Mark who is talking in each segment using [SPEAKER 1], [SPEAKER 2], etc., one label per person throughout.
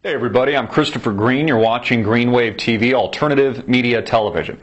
[SPEAKER 1] Hey everybody, I'm Christopher Green. You're watching Green Wave TV, alternative media television.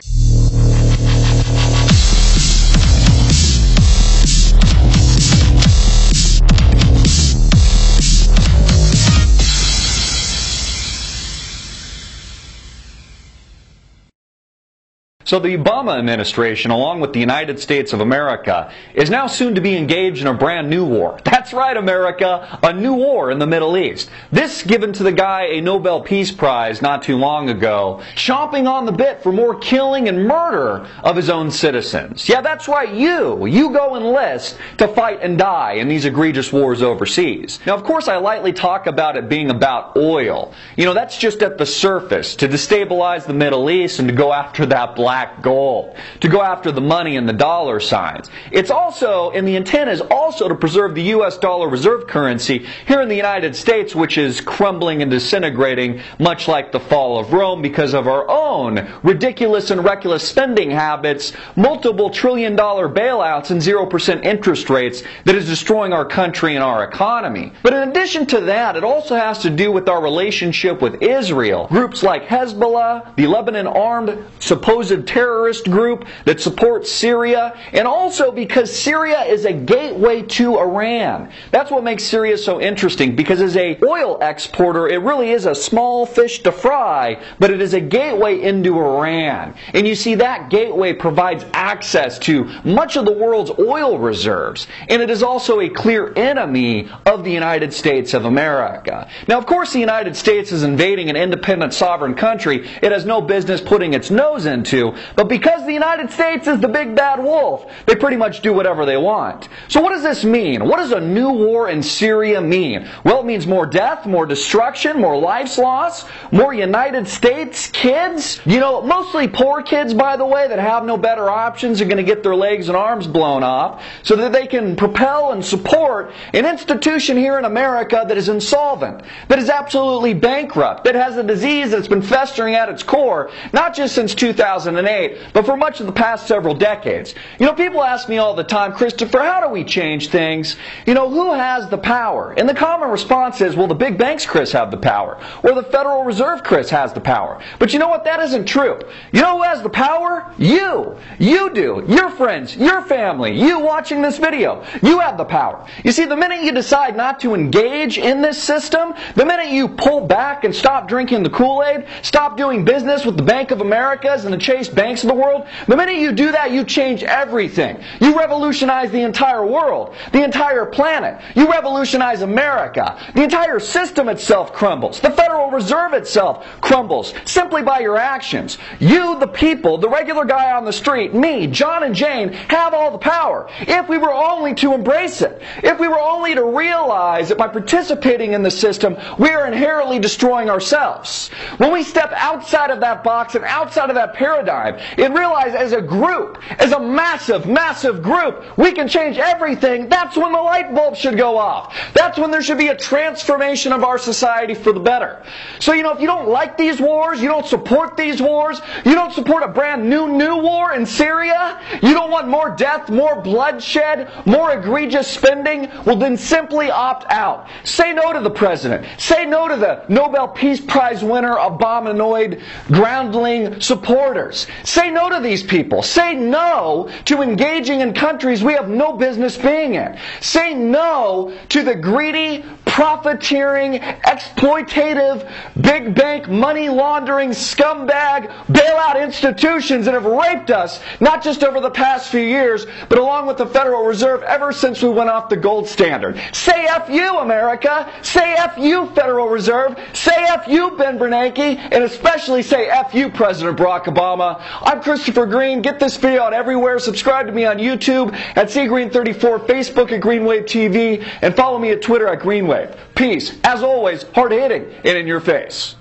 [SPEAKER 1] So the Obama administration, along with the United States of America, is now soon to be engaged in a brand new war. That's right, America, a new war in the Middle East. This given to the guy a Nobel Peace Prize not too long ago, chomping on the bit for more killing and murder of his own citizens. Yeah, that's right, you go enlist to fight and die in these egregious wars overseas. Now, of course, I lightly talk about it being about oil. You know, that's just at the surface, to destabilize the Middle East and to go after that black gold, to go after the money and the dollar signs. It's also, and the intent is also to preserve the U.S. dollar reserve currency here in the United States, which is crumbling and disintegrating much like the fall of Rome because of our own ridiculous and reckless spending habits, multiple trillion-dollar bailouts and 0% interest rates that is destroying our country and our economy. But in addition to that, it also has to do with our relationship with Israel. Groups like Hezbollah, the Lebanon armed supposed terrorist group that supports Syria, and also because Syria is a gateway to Iran. That's what makes Syria so interesting, because as a oil exporter, it really is a small fish to fry, but it is a gateway into Iran. And you see, that gateway provides access to much of the world's oil reserves, and it is also a clear enemy of the United States of America. Now, of course, the United States is invading an independent sovereign country it has no business putting its nose into, but because the United States is the big bad wolf, they pretty much do whatever they want. So what does this mean? What does a new war in Syria mean? Well, it means more death, more destruction, more lives lost, more United States kids. You know, mostly poor kids, by the way, that have no better options are going to get their legs and arms blown off so that they can propel and support an institution here in America that is insolvent, that is absolutely bankrupt, that has a disease that's been festering at its core, not just since 2008, but for much of the past several decades. You know, people ask me all the time, Christopher, how do we change things? You know, who has the power? And the common response is, well, the big banks, Chris, have the power. Or the Federal Reserve, Chris, has the power. But you know what? That isn't true. You know who has the power? You. You do. Your friends, your family, you watching this video. You have the power. You see, the minute you decide not to engage in this system, the minute you pull back and stop drinking the Kool-Aid, stop doing business with the Bank of Americas and the Chase Banks of the world, the minute you do that, you change everything. You revolutionize the entire world, the entire planet. You revolutionize America. The entire system itself crumbles. The Federal Reserve itself crumbles simply by your actions. You, the people, the regular guy on the street, me, John and Jane, have all the power. If we were only to embrace it. If we were only to realize that by participating in the system, we are inherently destroying ourselves. When we step outside of that box and outside of that paradigm, and realize as a group, as a massive, massive group, we can change everything, that's when the light bulb should go off. That's when there should be a transformation of our society for the better. So, you know, if you don't like these wars, you don't support these wars, you don't support a brand new war in Syria, you don't want more death, more bloodshed, more egregious spending, well then simply opt out. Say no to the president. Say no to the Nobel Peace Prize winner, Obamanoid, groundling supporters. Say no to these people. Say no to engaging in countries we have no business being in. Say no to the greedy, profiteering, exploitative, big bank, money laundering, scumbag, bailout institutions that have raped us, not just over the past few years, but along with the Federal Reserve ever since we went off the gold standard. Say F you, America. Say F you, Federal Reserve. Say F you, Ben Bernanke. And especially say F you, President Barack Obama. I'm Christopher Green. Get this video out everywhere. Subscribe to me on YouTube at CGreen34, Facebook at Greenwave TV, and follow me at Twitter at Greenwave. Peace. As always, hard-hitting and in your face.